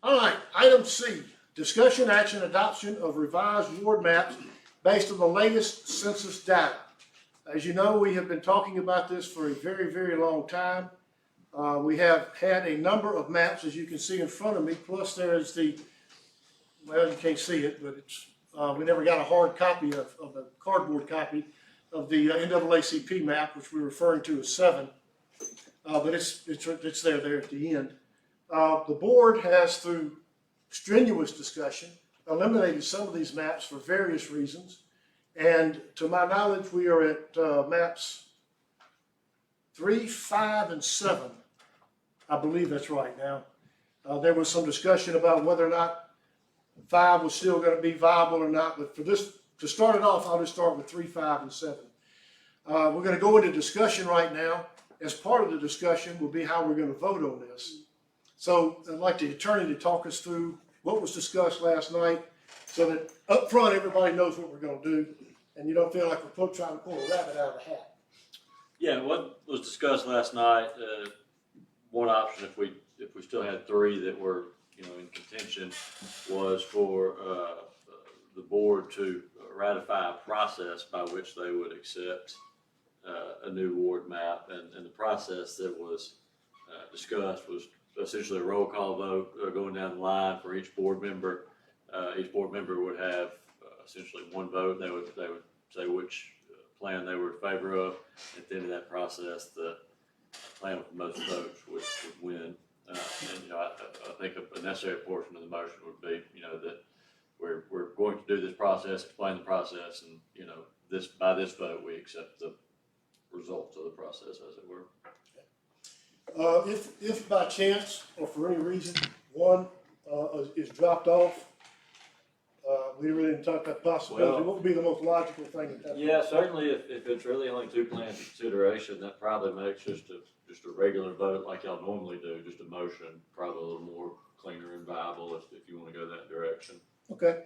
All right, item C, discussion, action, adoption of revised ward maps based on the latest census data. As you know, we have been talking about this for a very, very long time. We have had a number of maps, as you can see in front of me, plus there is the, well, you can't see it, but it's, we never got a hard copy of a cardboard copy of the NAACP map, which we're referring to as 7. But it's there at the end. The board has, through strenuous discussion, eliminated some of these maps for various reasons. And to my knowledge, we are at maps 3, 5, and 7. I believe that's right now. There was some discussion about whether or not 5 was still going to be viable or not. But for this, to start it off, I'll just start with 3, 5, and 7. We're going to go into discussion right now. As part of the discussion will be how we're going to vote on this. So I'd like the attorney to talk us through what was discussed last night so that up front everybody knows what we're going to do and you don't feel like we're trying to pull a rabbit out of the hat. Yeah, what was discussed last night, one option if we still had 3 that were in contention was for the board to ratify a process by which they would accept a new ward map, and the process that was discussed was essentially a roll call vote going down the line for each board member. Each board member would have essentially one vote. They would say which plan they were in favor of. At the end of that process, the plan with the most votes would win. And I think a necessary portion of the motion would be that we're going to do this process, explain the process, and by this vote we accept the results of the process, as it were. If by chance or for any reason one is dropped off, we really didn't talk that possibility. What would be the most logical thing at that point? Yeah, certainly if it's really only 2 plans in consideration, that probably makes just a regular vote like y'all normally do, just a motion, probably a little more cleaner and viable if you want to go that direction. Okay.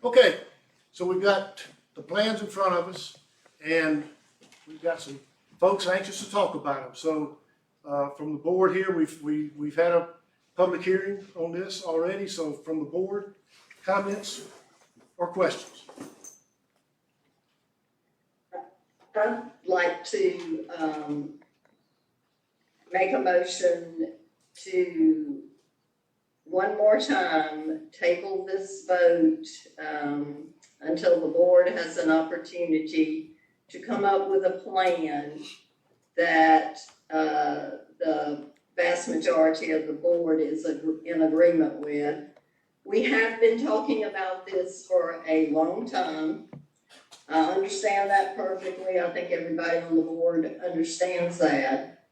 Okay, so we've got the plans in front of us and we've got some folks anxious to talk about them. So from the board here, we've had a public hearing on this already. So from the board, comments or questions? I'd like to make a motion to one more time table this vote until the board has an opportunity to come up with a plan that the vast majority of the board is in agreement with. We have been talking about this for a long time. I understand that perfectly. I think everybody on the board understands that.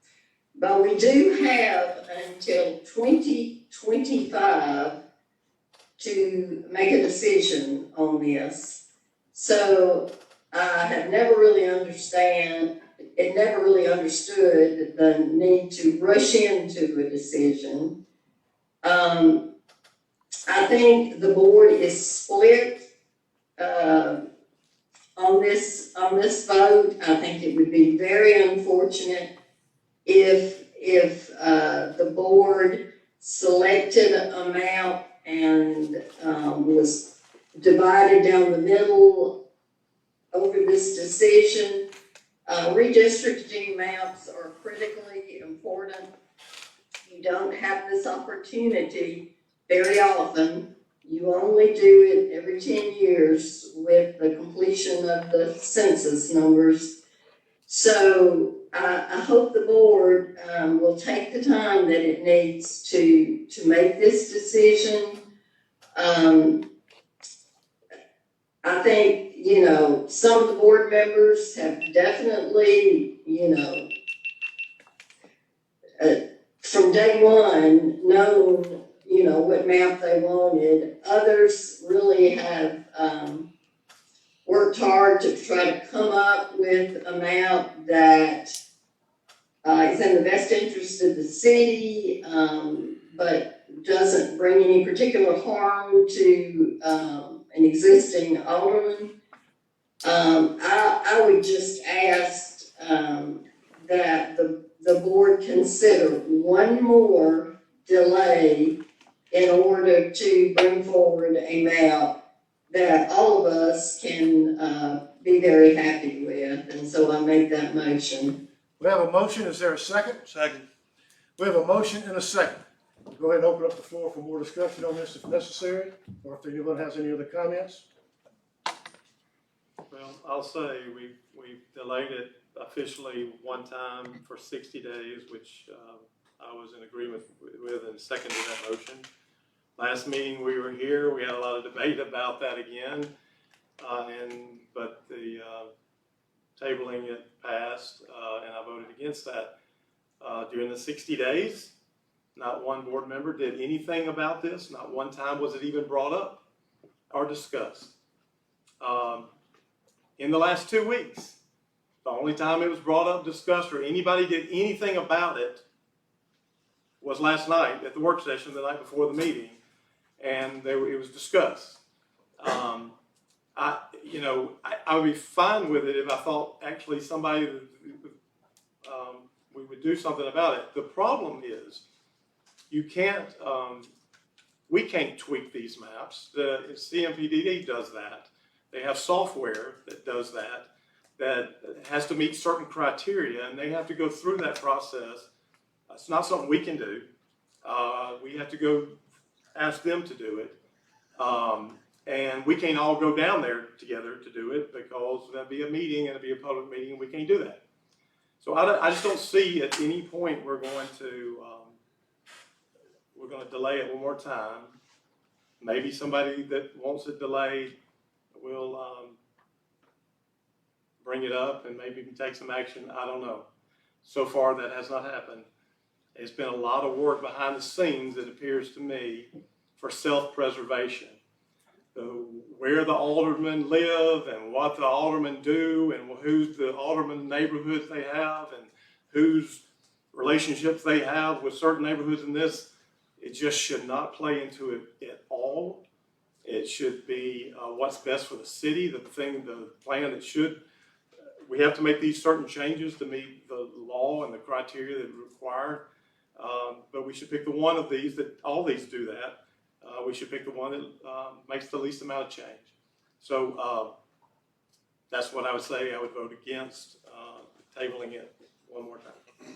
But we do have until 2025 to make a decision on this. So I have never really understood the need to rush into a decision. I think the board is split on this vote. I think it would be very unfortunate if the board selected a map and was divided down the middle over this decision. Redistricting maps are critically important. You don't have this opportunity very often. You only do it every 10 years with the completion of the census numbers. So I hope the board will take the time that it needs to make this decision. I think, some of the board members have definitely, from day one known, what map they wanted. Others really have worked hard to try to come up with a map that is in the best interest of the city, but doesn't bring any particular harm to an existing alderman. I would just ask that the board consider one more delay in order to bring forward a map that all of us can, be very happy with, and so I make that motion. We have a motion, is there a second? Second. We have a motion and a second. Go ahead and open up the floor for more discussion on this if necessary, or if anyone has any other comments. Well, I'll say we've delayed it officially one time for 60 days, which I was in agreement with and seconded that motion. Last meeting we were here, we had a lot of debate about that again, but the tabling it passed, and I voted against that. During the 60 days, not one board member did anything about this. Not one time was it even brought up or discussed. In the last 2 weeks, the only time it was brought up, discussed, or anybody did anything about it was last night at the work session the night before the meeting, and it was discussed. I would be fine with it if I thought actually somebody we would do something about it. The problem is you can't. We can't tweak these maps. The CMPDD does that. They have software that does that, that has to meet certain criteria, and they have to go through that process. It's not something we can do. We have to go ask them to do it. And we can't all go down there together to do it because that'd be a meeting and it'd be a public meeting, and we can't do that. So I just don't see at any point we're going to delay it one more time. Maybe somebody that wants it delayed will bring it up and maybe take some action. I don't know. So far, that has not happened. It's been a lot of work behind the scenes, it appears to me, for self-preservation. Where the aldermen live and what the aldermen do and who's the aldermen neighborhoods they have and whose relationships they have with certain neighborhoods in this, it just should not play into it at all. It should be what's best for the city, the plan that should. We have to make these certain changes to meet the law and the criteria that are required. But we should pick the one of these that all these do that. We should pick the one that makes the least amount of change. So that's what I would say. I would vote against tabling it one more time.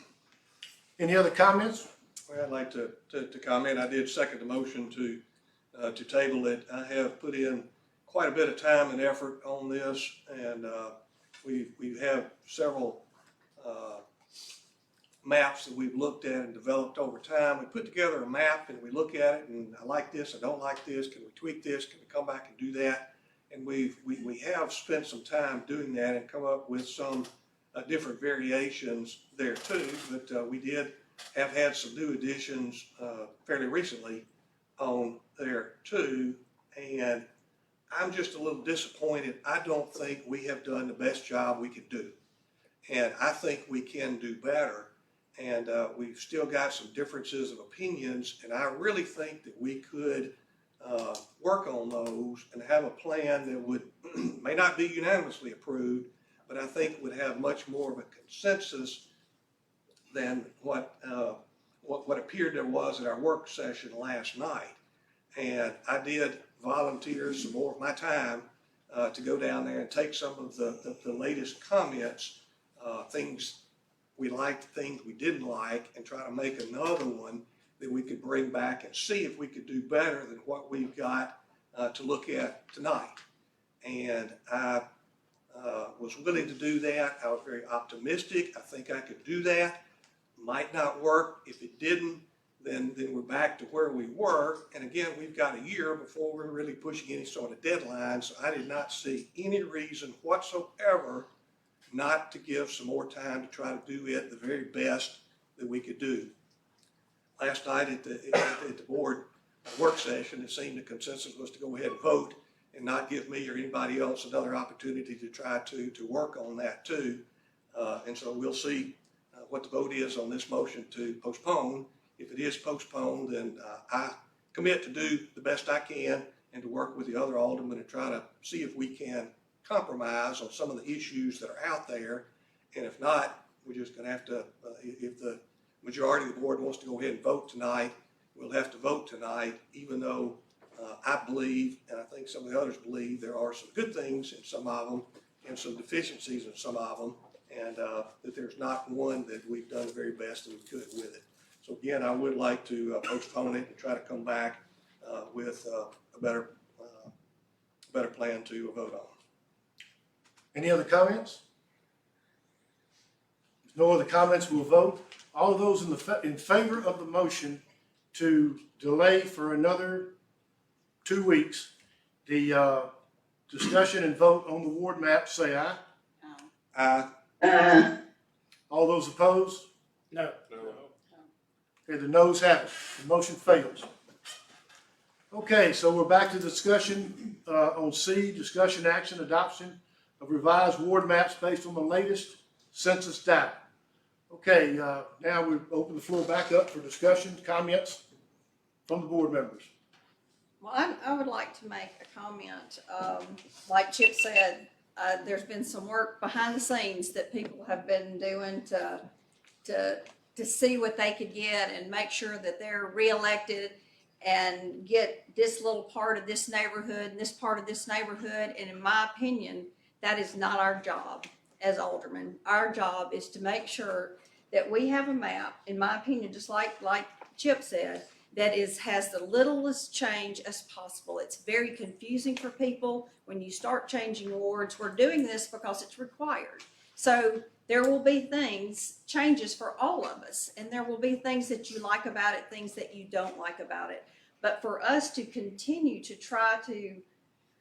Any other comments? Well, I'd like to comment. I did second the motion to table it. I have put in quite a bit of time and effort on this, and we have several maps that we've looked at and developed over time. We put together a map and we look at it, and I like this, I don't like this, can we tweak this, can we come back and do that? And we have spent some time doing that and come up with some different variations there too, but we did have had some new additions fairly recently on there too, and I'm just a little disappointed. I don't think we have done the best job we could do, and I think we can do better. And we've still got some differences of opinions, and I really think that we could work on those and have a plan that would may not be unanimously approved, but I think would have much more of a consensus than what appeared there was at our work session last night. And I did volunteer some more of my time to go down there and take some of the latest comments, things we liked, things we didn't like, and try to make another one that we could bring back and see if we could do better than what we've got to look at tonight. And I was willing to do that. I was very optimistic. I think I could do that. Might not work. If it didn't, then we're back to where we were. And again, we've got a year before we're really pushing any sort of deadline. So I did not see any reason whatsoever not to give some more time to try to do it the very best that we could do. Last night at the board work session, it seemed the consensus was to go ahead and vote and not give me or anybody else another opportunity to try to work on that too. And so we'll see what the vote is on this motion to postpone. If it is postponed, then I commit to do the best I can and to work with the other aldermen and try to see if we can compromise on some of the issues that are out there. And if not, we're just going to have to, if the majority of the board wants to go ahead and vote tonight, we'll have to vote tonight, even though I believe, and I think some of the others believe, there are some good things in some of them and some deficiencies in some of them, and that there's not one that we've done the very best that we could with it. So again, I would like to postpone it and try to come back with a better plan to vote on. Any other comments? If no other comments, we'll vote. All of those in favor of the motion to delay for another 2 weeks, the discussion and vote on the ward map, say aye. Aye. All those opposed? No. Okay, the noes have it. The motion fails. Okay, so we're back to discussion on C, discussion action adoption of revised ward maps based on the latest census data. Okay, now we open the floor back up for discussion, comments from the board members. Well, I would like to make a comment. Like Chip said, there's been some work behind the scenes that people have been doing to see what they could get and make sure that they're reelected and get this little part of this neighborhood and this part of this neighborhood. And in my opinion, that is not our job as aldermen. Our job is to make sure that we have a map, in my opinion, just like Chip said, that has the littlest change as possible. It's very confusing for people when you start changing wards. We're doing this because it's required. So there will be changes for all of us, and there will be things that you like about it, things that you don't like about it. But for us to continue to try to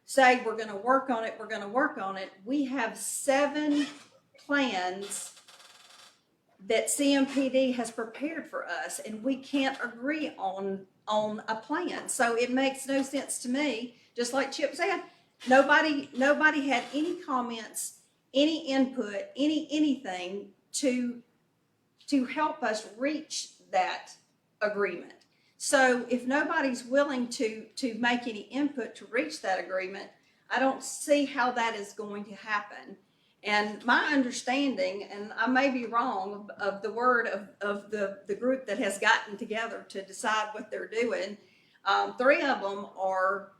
say we're going to work on it, we have 7 plans that CMPD has prepared for us, and we can't agree on a plan. So it makes no sense to me. Just like Chip said, nobody had any comments, any input, anything to help us reach that agreement. So if nobody's willing to make any input to reach that agreement, I don't see how that is going to happen. And my understanding, and I may be wrong, of the word of the group that has gotten together to decide what they're doing, 3 of them are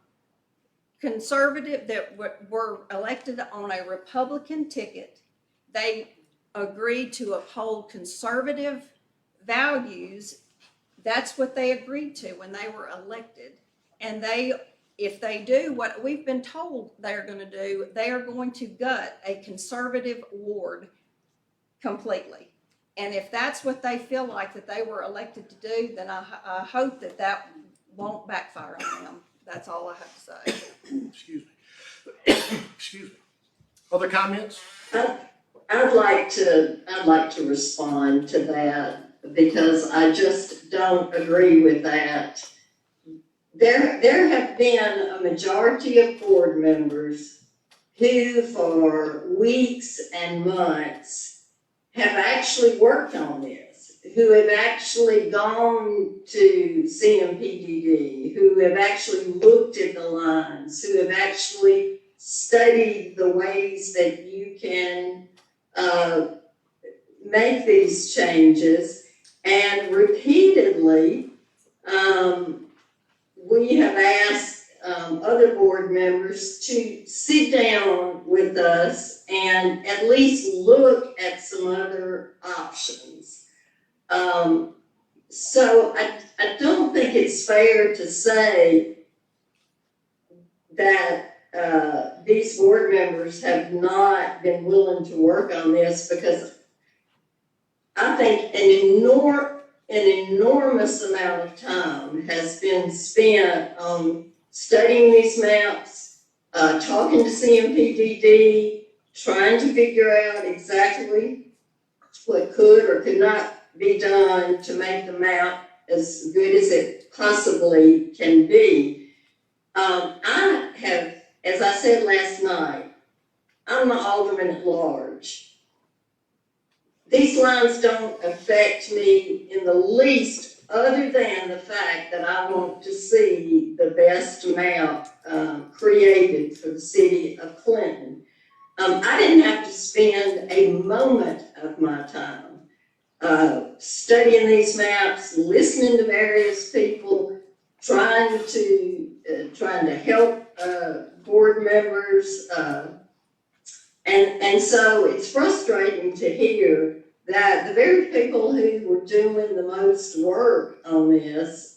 conservative that were elected on a Republican ticket. They agreed to uphold conservative values. That's what they agreed to when they were elected. And if they do what we've been told they're going to do, they are going to gut a conservative ward completely. And if that's what they feel like that they were elected to do, then I hope that won't backfire on them. That's all I have to say. Excuse me. Excuse me. Other comments? I'd like to respond to that because I just don't agree with that. There have been a majority of board members who for weeks and months have actually worked on this, who have actually gone to CMPDD, who have actually looked at the lines, who have actually studied the ways that you can make these changes, and repeatedly we have asked other board members to sit down with us and at least look at some other options. So I don't think it's fair to say that these board members have not been willing to work on this, because I think an enormous amount of time has been spent on studying these maps, talking to CMPDD, trying to figure out exactly what could or could not be done to make the map as good as it possibly can be. I have, as I said last night, I'm the alderman at large. These lines don't affect me in the least, other than the fact that I want to see the best map created for the city of Clinton. I didn't have to spend a moment of my time studying these maps, listening to various people, trying to help board members, and so it's frustrating to hear that the very people who were doing the most work on this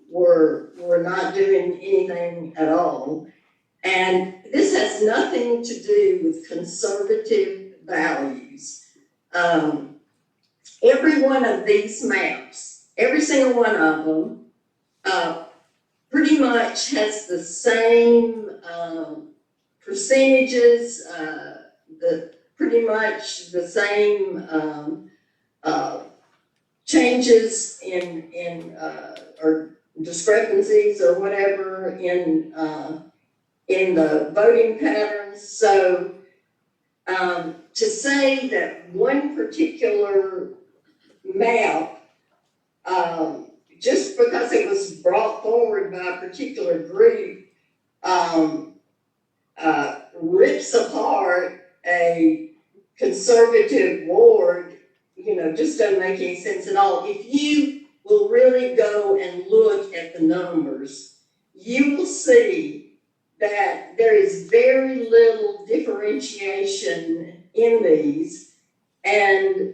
were not doing anything at all. And this has nothing to do with conservative values. Every one of these maps, every single one of them, pretty much has the same percentages, pretty much the same changes in or discrepancies or whatever in the voting patterns. So to say that one particular map, just because it was brought forward by a particular group, rips apart a conservative ward, just doesn't make any sense at all. If you will really go and look at the numbers, you will see that there is very little differentiation in these, and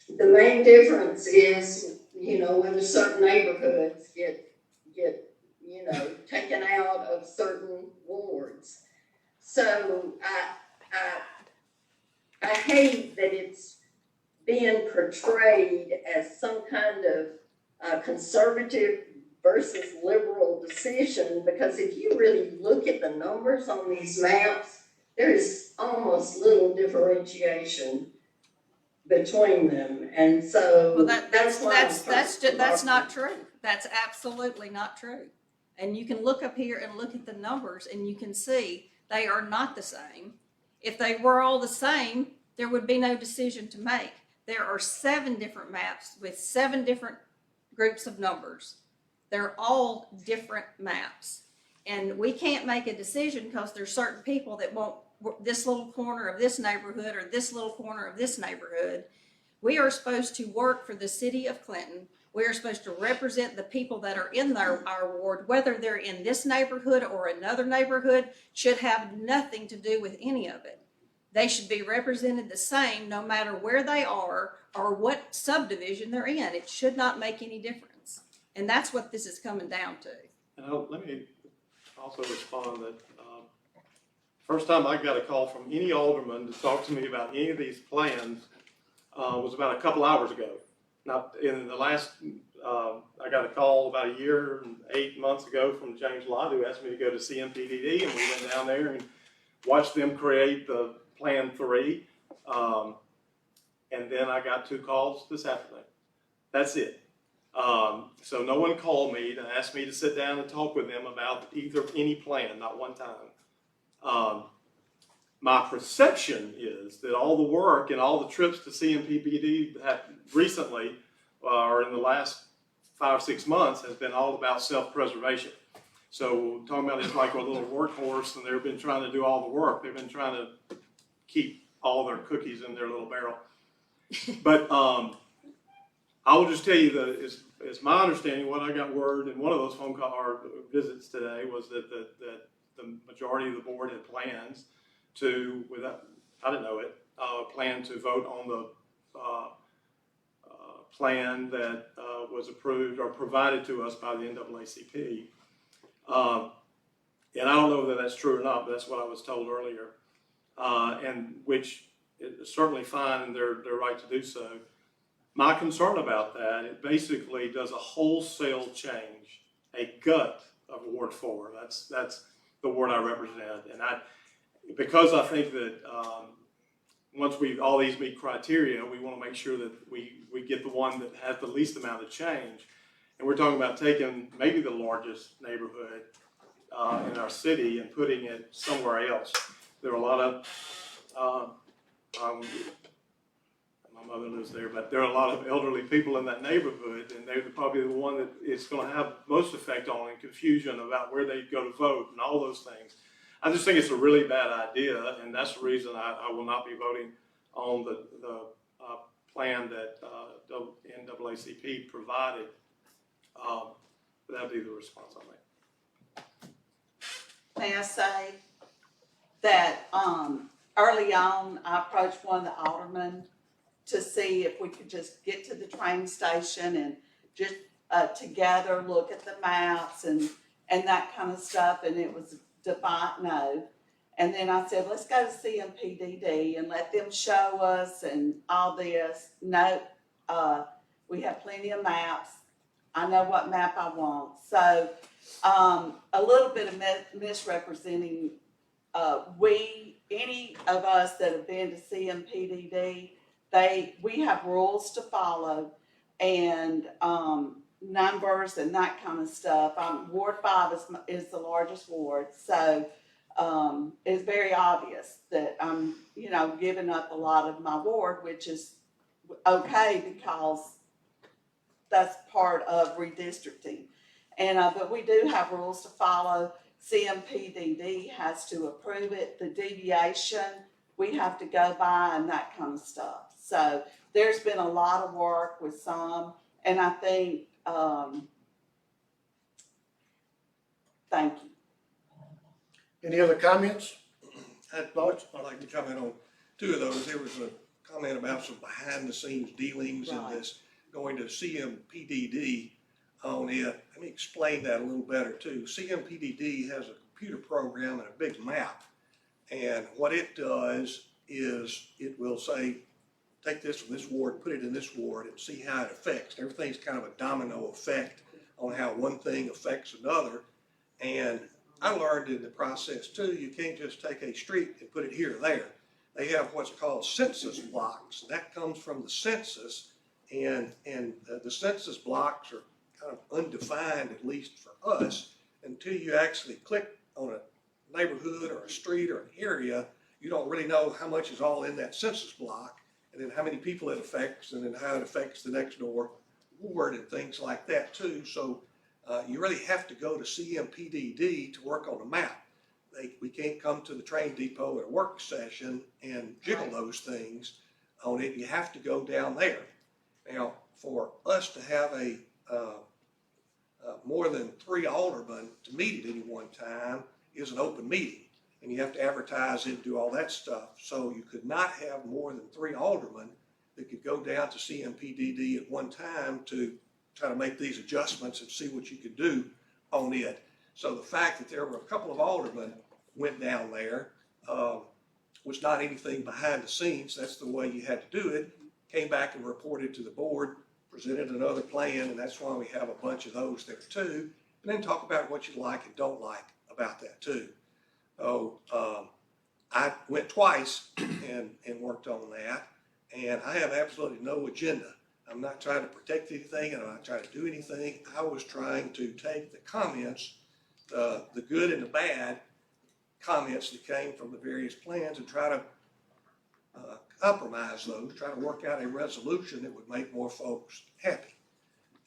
the main difference is, whether certain neighborhoods get taken out of certain wards. So I hate that it's being portrayed as some kind of conservative versus liberal decision, because if you really look at the numbers on these maps, there is almost little differentiation between them, and so Well, that's not true. That's absolutely not true. And you can look up here and look at the numbers, and you can see they are not the same. If they were all the same, there would be no decision to make. There are 7 different maps with 7 different groups of numbers. They're all different maps. And we can't make a decision because there's certain people that want this little corner of this neighborhood or this little corner of this neighborhood. We are supposed to work for the city of Clinton. We are supposed to represent the people that are in our ward, whether they're in this neighborhood or another neighborhood, should have nothing to do with any of it. They should be represented the same no matter where they are or what subdivision they're in. It should not make any difference. And that's what this is coming down to. And let me also respond that first time I got a call from any alderman to talk to me about any of these plans was about a couple hours ago. Now, in the last, I got a call about a year and 8 months ago from James Lott, who asked me to go to CMPDD, and we went down there and watched them create the Plan 3. And then I got 2 calls this afternoon. That's it. So no one called me to ask me to sit down and talk with them about any plan, not one time. My perception is that all the work and all the trips to CMPDD have recently, or in the last 5 or 6 months, has been all about self-preservation. So talking about it's like a little workhorse, and they've been trying to do all the work. They've been trying to keep all their cookies in their little barrel. But I will just tell you it's my understanding, what I got word in one of those phone call or visits today was that the majority of the board had plans to, without, I didn't know it, plan to vote on the plan that was approved or provided to us by the NAACP. And I don't know whether that's true or not, but that's what I was told earlier. And which is certainly fine, and they're right to do so. My concern about that, it basically does a wholesale change, a gut of Ward 4. That's the ward I represent, and because I think that once all these meet criteria, we want to make sure that we get the one that has the least amount of change. And we're talking about taking maybe the largest neighborhood in our city and putting it somewhere else. There are a lot of my mother lives there, but there are a lot of elderly people in that neighborhood, and they're probably the one that it's going to have most effect on, and confusion about where they go to vote and all those things. I just think it's a really bad idea, and that's the reason I will not be voting on the plan that NAACP provided. That'd be the response I make. May I say that, early on, I approached one of the aldermen to see if we could just get to the train station and just, together look at the maps and that kind of stuff, and it was defiant no. And then I said, let's go to CMPDD and let them show us and all this. No, we have plenty of maps. I know what map I want. So, a little bit of misrepresenting, any of us that have been to CMPDD, we have rules to follow and, numbers and that kind of stuff. Ward 5 is the largest ward, so, it's very obvious that I'm, giving up a lot of my ward, which is okay because that's part of redistricting. And, but we do have rules to follow. CMPDD has to approve it. The deviation, we have to go by and that kind of stuff. So there's been a lot of work with some, and I think, thank you. Any other comments? I'd like to comment on two of those. There was a comment about some behind the scenes dealings in Right. this, going to CMPDD on it. Let me explain that a little better too. CMPDD has a computer program and a big map. And what it does is it will say, take this from this ward, put it in this ward and see how it affects. Everything's kind of a domino effect on how one thing affects another. And I learned in the process too, you can't just take a street and put it here or there. They have what's called census blocks. That comes from the census, and the census blocks are kind of undefined, at least for us, until you actually click on a neighborhood or a street or an area. You don't really know how much is all in that census block, and then how many people it affects, and then how it affects the next door ward and things like that too. So you really have to go to CMPDD to work on a map. We can't come to the train depot at a work session and jiggle those things on it. You have to go down there. Now, for us to have more than 3 aldermen to meet at any one time is an open meeting, and you have to advertise it and do all that stuff. So you could not have more than 3 aldermen that could go down to CMPDD at one time to try to make these adjustments and see what you could do on it. So the fact that there were a couple of aldermen went down there was not anything behind the scenes. That's the way you had to do it. Came back and reported to the board, presented another plan, and that's why we have a bunch of those there too. And then talk about what you like and don't like about that too. So I went twice and worked on that, and I have absolutely no agenda. I'm not trying to protect anything, and I'm not trying to do anything. I was trying to take the comments, the good and the bad comments that came from the various plans, and try to compromise those, try to work out a resolution that would make more folks happy.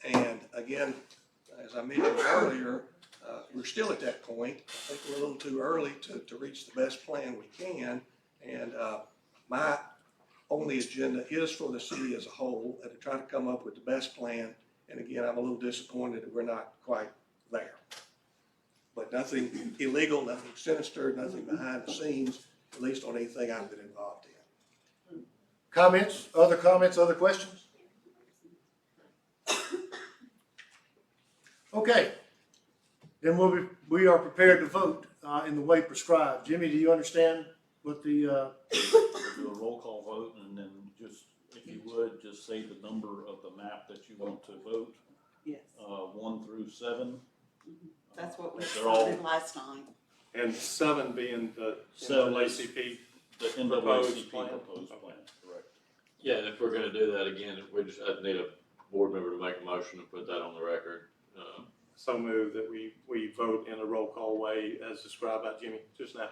And again, as I mentioned earlier, we're still at that point. I think we're a little too early to reach the best plan we can. And my only agenda is for the city as a whole, and to try to come up with the best plan. And again, I'm a little disappointed that we're not quite there. But nothing illegal, nothing sinister, nothing behind the scenes, at least on anything I've been involved in. Comments, other questions? Okay, then we are prepared to vote in the way prescribed. Jimmy, do you understand what the, We'll do a roll call vote, and then just, if you would, just say the number of the map that you want to vote, Yes, 1 through 7. that's what we They're all- voted last night. And 7 being the Seven NAACP. The NAACP proposed plan, correct. Yeah, and if we're gonna do that again, I'd need a board member to make a motion and put that on the record. So move that we vote in a roll call way as described by Jimmy just now.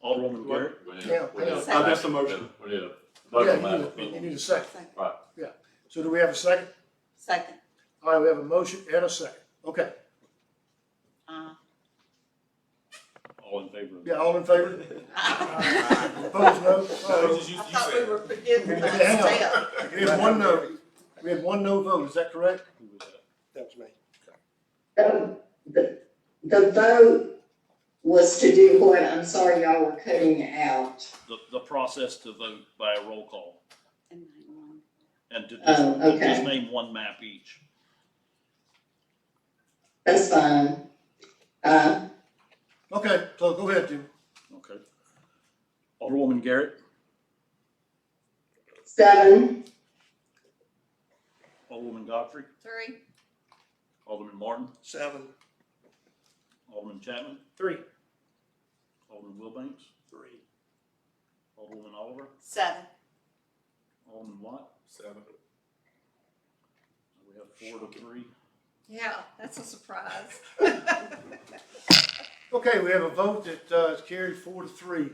Alderwoman Garrett? We need Yeah, we need hang on. I missed a motion. We need a vote on yeah, that. you need a second. Right. So do we have a second? Second. All right, we have a motion and a second. Okay. All in favor of it? Yeah, all in favor? Opposed, no? I thought we were forgetting the Hang on. step. We have one no. We have one no vote, is that correct? Who was that? That was me. The vote was to do what? I'm sorry, y'all were cutting out. The process to vote by a roll call and to Oh, to just okay. name one map each. That's fine. Okay, so go ahead, Jim. Okay. Alderwoman Garrett, 7, Alderwoman Godfrey, 3, Alderman Martin, 7. Alderman Chapman, 3. Alderman Wilbanks, 3. Alderwoman Oliver, 7. Alderman Watt. 7. We have 4 to 3. yeah, that's a surprise. Okay, we have a vote that is carried 4-3.